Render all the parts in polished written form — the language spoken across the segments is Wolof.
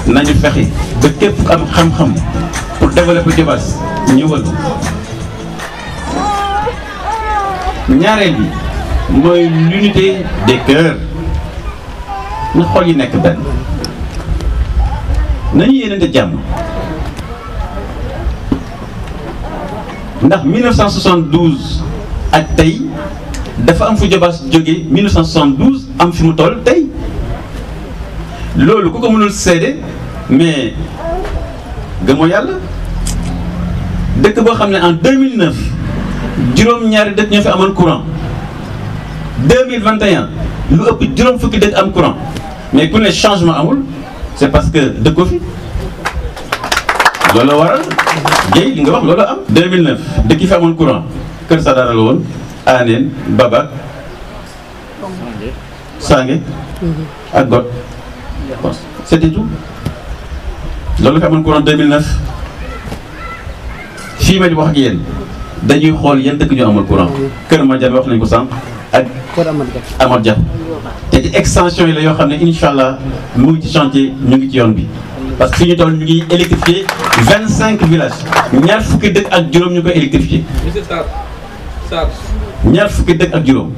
nañu fexe ba képp am xam-xam pour développer Diobass ñëwal. ñaareel bi mooy l'unité des cœurs na xol yi nekk benn nañu yéenante jàmm ndax 1972 ak tey dafa am fu Diobass jóge 1972 am fi mu toll tey loolu ku ko mënul seede mais gëmoo yàlla dëkk boo xam ne en 2009 juróom-ñaari dëkk ñoo fi amoon courant 2021 lu ëpp juróom fukki dëkk am courant mais ku ne changement amul c'est parce que dëkkoo fi loolu waral Guèye li nga wax loolu am 2009 dëkk yi fi amoon courant Kër Sadara la woon Anen Baba Sange ak Got c'était tout loolu fi amoon courant 2009 fii ma di wax ak yéen dañuy xool yan dëkk ñoo amul courant Kër Madiabé wax nañ ko sànq ak Amad Dia te ci extension yi la yoo xam ne incha allah mu ngi ci chantier ñu ngi ci yoon bi parce que fi ñu toll ñu ngi électrifié 25 villages ñaar fukki dëkk ak juróom ñu koy électrifié ñaar fukki dëkk ak juróom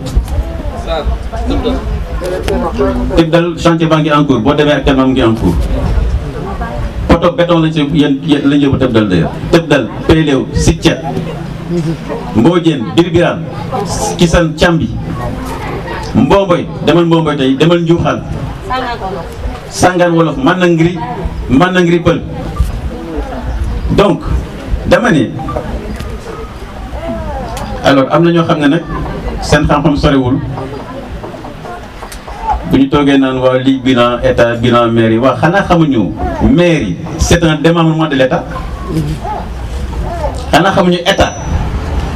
tëb dal chantier baa ngi en cours boo demee actuellement mu ngi en cours poto béton lañ si yéen lañ yóbbu tëb dal d'ailleurs tëb dal Péléw Sithiat Mbodiène Birbirane Kisan Thiambi Mbomboy demal Mbomboy tey demal Njuuxaan Sangaan Wolof Manangri Pël donc dama ne alors am na ñoo xam ne nag seen xam-xam sorewul bu ñu toogee naan waa lii bilan état bilan maire yi waa xanaa xamuñu maire yi c'est un démembrement de l'état xanaa xamuñu état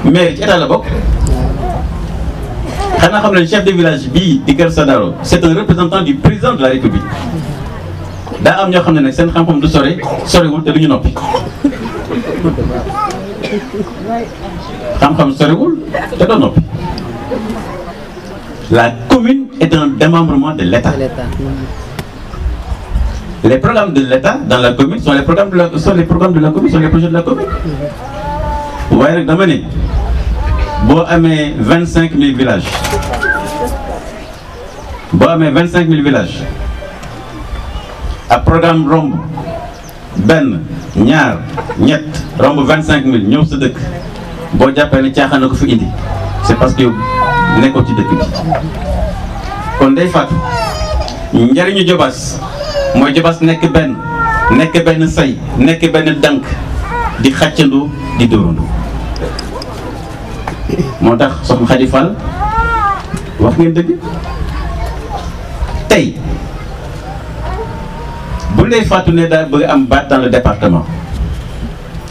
maire ci état la bokk xanaa xam ne chef de village bii di Kër Sadaro c'est un représentant du président de la République daa am ñoo xam ne nag seen xam-xam du sorewul te du ñu noppi xam-xam sorewul te doo noppi la commune est un démembrement de l'État. Les programmes de l'État dans la commune sont les programmes de la commune, sont les projets de la commune. Vous voyez, dama ne boo amee 25 000 villages ak programme romb benn ñaar ñett romb 25 000 ñëw sa dëkk boo jàppee ne caaxaan na ko fi indi c'est parce que nekkoo ci dëkk bi kon day fàttu njariñu Diobass mooy Diobass nekk benn say nekk benn dank di xàccandoo di dóorandoo moo tax soxna Khady Fall wax ngeen dëgg tey bu Ndeye Fatou ne daa bëgg am baat dans le département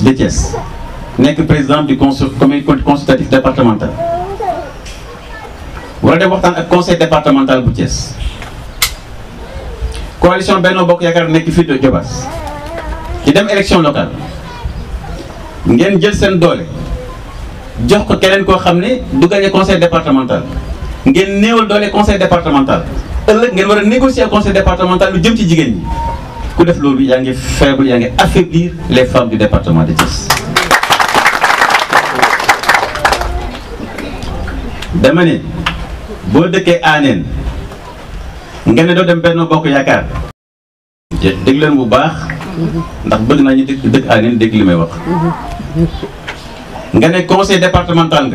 de Thiès nekk président du comité consultatif départemental wala dem waxtaan ak conseil départemental bu Thiès coalition Benno Bokk Yaakaar nekk fii de Diobass ci dem élection locale ngeen jël seen doole jox ko keneen koo xam ne du gagné conseil départemental ngeen néewal doole conseil départemental ëllëg ngeen war a négocier ak conseil départemental lu jëm ci jigéen ñi ku def loolu yaa ngi faible yaa ngi affaiblir les femmes du département de Thiès. dama ne boo dëkkee Anen nga ne doo dem Benno Bokk Yaakaar dégg leen bu baax ndax bëgg naa ñu dëkk Anen dégg li may wax nga ne conseil départemental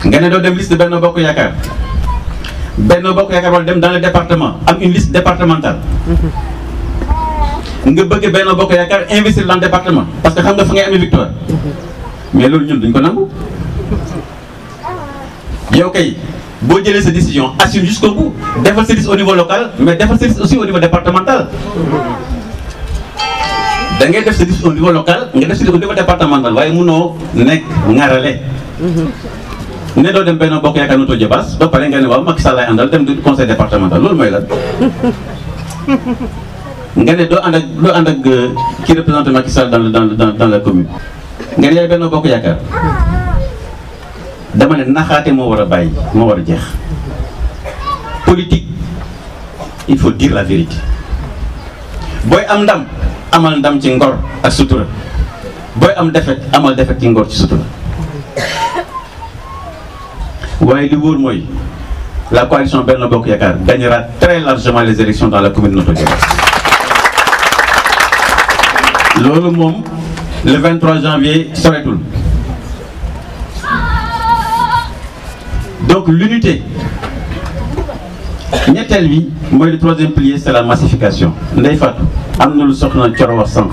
nga ne doo dem liste Benno Bokk Yaakaar Benno Bokk Yaakaar wala dem dans le département am une liste départementale nga bëgg Benno Bokk Yaakaar investir dans le département parce que xam nga fa ngay amee victoire mais loolu ñun duñ ko nangu yow kay boo jëlee sa décision assume jusqu'au bout defal sa liste au niveau local mais defal sa liste aussi au niveau départemental da ngay def sa liste au niveau local nga def sa liste au niveau départemental waaye mënoo nekk ŋarale ne doo dem Benno Bokk Yaakaar nutoo Diobass ba pare nga ne waaw Macky Sall lay àndal dem du conseil départemental loolu mooy lan nga ne doo ànd ak ki représente Macky Sall dans la commune nga ne yaay Benno Bokk Yaakaar dama ne naxaate moo war a bàyyi moo war a jeex. Politique, il faut dire la vérité. Boy am ndam amal ndam ci ngor ak sutura, boy am défaite amal défaite ci ngor ci sutura. waaye li wóor mooy la coalition Benno Bokk Yaakaar gagnera très largement les élections dans la commune de Notto Diobass. loolu moom le 23 janvier soretul. Donc l'unité. ñetteel bi mooy le troisième pilier, c'est la massification. Ndeye Fatou am na lu soxna Coro wax sànq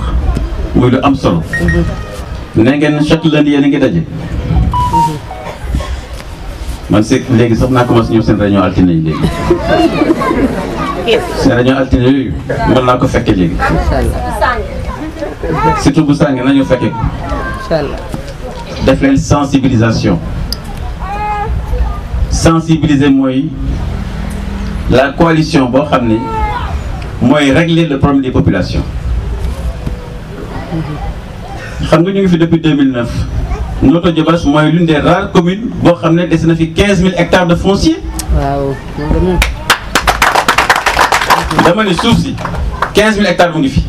muy lu am solo. ne ngeen chaque lundi yéen a ngi daje. man c'est léegi sax naa commencé ñëw seen réunion altine yi léegi. seen réunion altine yooyu mën naa ko fekke léegi. surtout bu sànge nañu fekke ko. def leen sensibilisation. sensibiliser mooy la coalition boo xam ne mooy régler le problème des populations. xam nga ñu ngi fi depuis 2009 Notto Diobass mooy l'une des rares communes boo xam ne des na fi 15 000 hectares de foncier. waaw. dama ne suuf si 15 000 hectares mu ngi fi.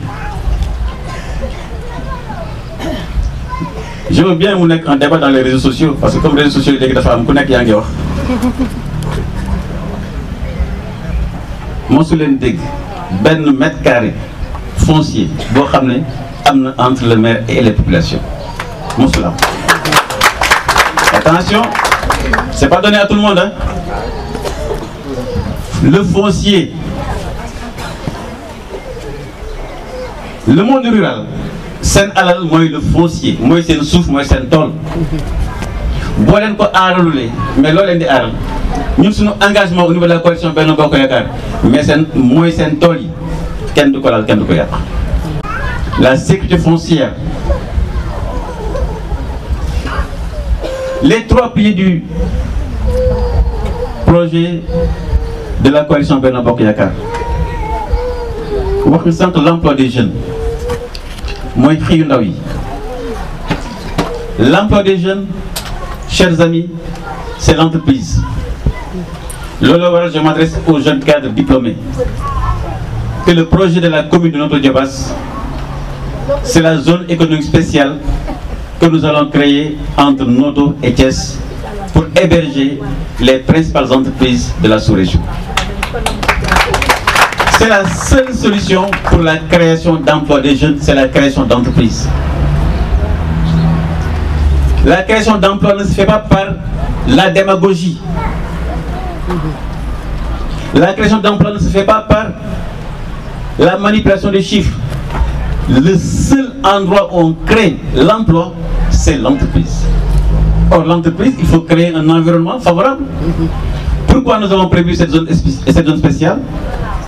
je veux bien mu nekk un débat dans les réseaux sociaux parce que comme réseaux sociaux yi léegi dafa am ku nekk yaa ngi wax. mosu leen dégg benn mètre carré foncier boo xam ne am na entre le maire et les populations mosul am. Attention, c'est pas donné à tout le monde, hein. Le foncier, le monde rural, c'est alal mooy le foncier mooy seen suuf mooy seen tool. boo leen ko aaralulee mais loo leen di aaral ñun suñu engagement au niveau de la coalition Benno Bokk Yaakaar mais seen mooy seen tool yi kenn du ko laal kenn du ko yàq. La sécurité foncière. Les trois piliers du projet de la coalition Benno Bokk Yaakaar wax nga sànq l'emploi des jeunes mooy xëyu ndaw yi. L'emploi des jeunes, chers amis, c'est l'entreprise. Loolu waral je m'adresse aux jeunes cadres diplômés que le projet de la commune de Notto Diobass, c'est la zone économique spéciale que nous allons créer entre Notto et Thiès pour héberger les principales entreprises de la sous-région. C'est la seule solution pour la création d'emplois des jeunes, c'est la création d'entreprises. La création d'emplois ne se fait pas par la démagogie. La création d'emplois ne se fait pas par la manipulation des chiffres. Le seul endroit où on crée l'emploi, c'est l'entreprise. Or, l'entreprise, il faut créer un environnement favorable. Pourquoi nous avons prévu cette zone spéciale?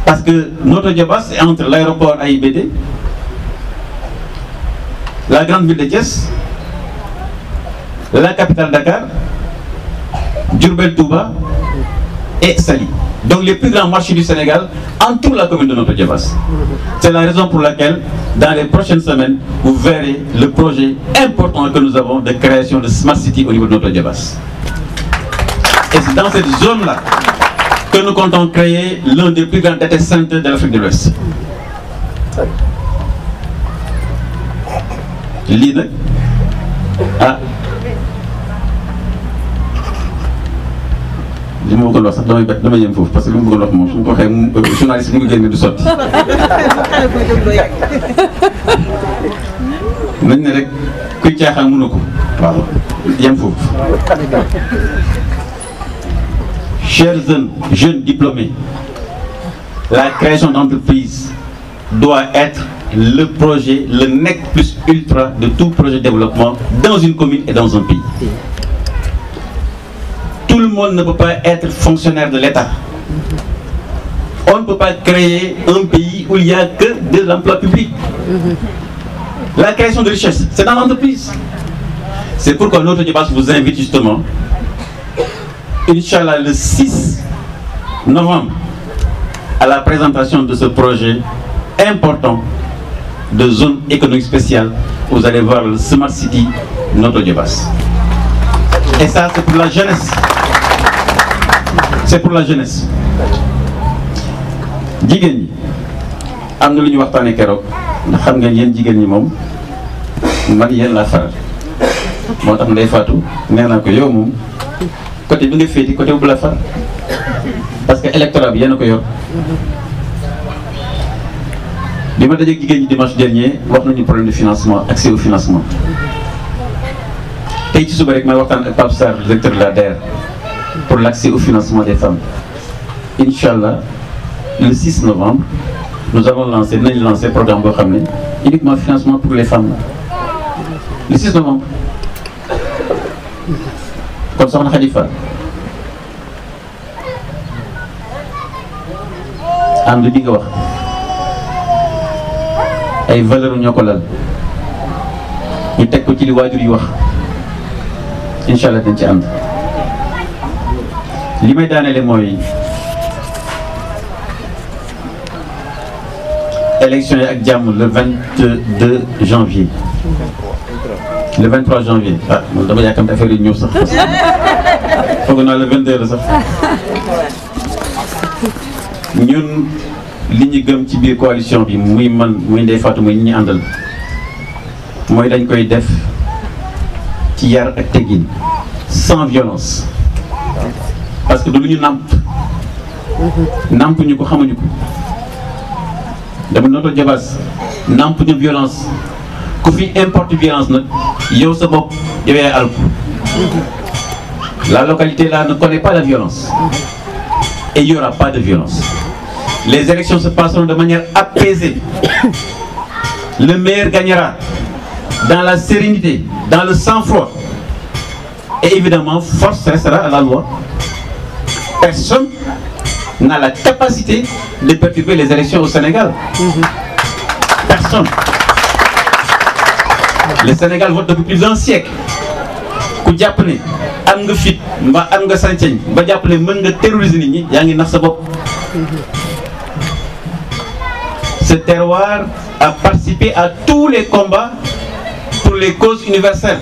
Parce que Notto Diobass est entre l'aéroport AIBD, la grande ville de Thiès, la capitale Dakar, Diourbel Touba et Saly. Donc les plus grands marchés du Sénégal entourent la commune de Notto Diobass. C'est la raison pour laquelle, dans les prochaines semaines, vous verrez le projet important que nous avons de création de Smart City au niveau de Notto Diobass. Et c'est dans cette zone-là que nous comptons créer l'un des plus grands data centers de l'Afrique de l'Ouest. Lii nag li ma bëggoon wax sax damay yem foofu parce que li ma bëggoon wax moom su ma ko waxee journaliste bi mu génne du sotti. nañ ne rek kuy caaxaan mënu ko waaw yem foofu. Chers jeunes diplômés, la création d'entreprises doit être le projet, le nec plus ultra de tout projet de développement dans une commune et dans un pays. Tout le monde ne peut pas être fonctionnaire de l'État. On ne peut pas créer un pays où il n'y a que de l'emploi public. La création de richesse, c'est dans l'entreprise. C'est pourquoi Notto Diobass vous invite justement, Inch'Allah, le 6 novembre, à la présentation de ce projet important de zone économique spéciale. Vous allez voir le Smart City Notto Diobass. Et ça, c'est pour la jeunesse. C'est pour la jeunesse. Jigéen ñi am na lu ñu waxtaanee keroog ndax xam ngeen yéen jigéen ñi moom man yéen laa faral moo tax Ndeye Fatou nee naa ko yow moom côté bi nga féeti côté bu la far parce que électorat bi yéen a ko yor. bi ma dajeeg jigéen ñi dimanche dernier wax nañu problème de financement, accès au financement. tey ci suba rek may waxtaan ak Pape Sarr, directeur de la DER, pour l'accès au financement des femmes. Inch'Allah, le 6 novembre, nous allons lancer un programme boo xam ne uniquement financement pour les femmes. Le 6 novembre. Kon soxna Khalifa ànd bi nga wax ay valeurs ñoo ko lal ñu teg ko ci li waajur yi wax incha allah dañ ci ànd. li may daaneele mooy élection yi ak jàmm le 22 janvier. le 23 janvier ah man dama yaakaar affaire yi ñëw sax foog naa le 22 la sax ñun li ñu gëm ci biir coalition bi muy man muy Ndeye Fatou muy ñi ñu àndal mooy dañ koy def ci yar ak teggin sans violence parce que du lu ñu nàmp ñu ko xamuñu ko dama Notto Diobass nàmp ñu violence ku fi importe violence nag yow sa bopp yow yaay alku. La localité là ne connaît pas la violence et il n'y aura pas de violence. Les élections se passeront de manière apaisée. Le meilleur gagnera dans la sérénité, dans le sang-froid. Et évidemment, force restera à la loi. Personne n'a la capacité de perturber les élections au Sénégal. Personne. Le Sénégal vote depuis plus d'un siècle. Ku jàpp ne am nga fit mbaa am nga sañ-sañ ba jàpp ne mën nga terroriser nit ñi yaa ngi nax sa bopp. Ce terroir a participé à tous les combats pour les causes universelles.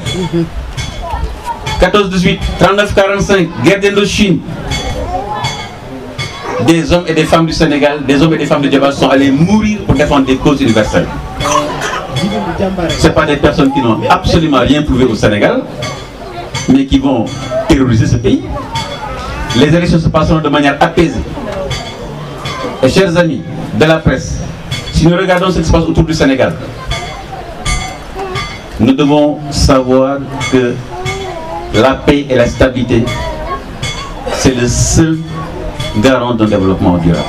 14-18, 39-45, guerre d'Indochine. Des hommes et des femmes du Sénégal, des hommes et des femmes de Diobass sont allés mourir pour défendre des causes universelles. Ce ne sont pas des personnes qui n'ont absolument rien prouvé au Sénégal, mais qui vont terroriser ce pays. Les élections se passeront de manière apaisée. Et chers amis de la presse, si nous regardons ce qui se passe autour du Sénégal, nous devons savoir que la paix et la stabilité, c'est le seul garant d'un développement durable.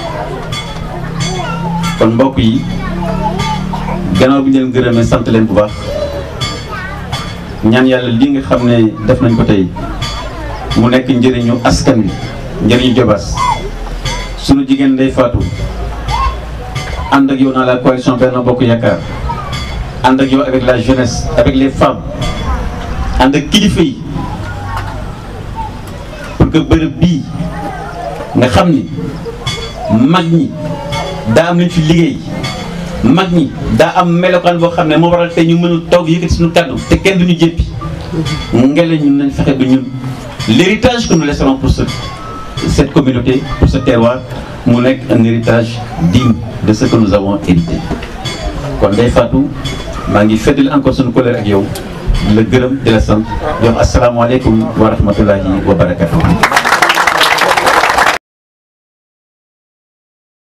kon mbokk yi gannaaw bi ñu leen gërëmee sant leen bu baax ñaan yàlla li nga xam ne def nañ ko tey mu nekk njëriñu askan wi njëriñu Diobass sunu jigéen Ndeye Fatou ànd ak yow dans la coalition Benno Bokk Yaakaar ànd ak yow avec la jeunesse avec les femmes ànd ak kilifa yi pour que bërëb bii nga xam ni mag ñi daa am nañ fi liggéey mag ñi daa am melokaan boo xam ne moo waral tey ñu mën a toog yëkkati suñu kàddu te kenn duñu jéppi ngele ñun nañ fexe ba ñun l'héritage que nous laisserons pour cette communauté pour ce terroir mu nekk un héritage digne de ce que nous avons hérité. kon Ndeye Fatou maa ngi feddali encore suñu colère ak yow di la gërëm di la sant di wax asalaamaaleykum wa rahmatullahi wa barakatuh.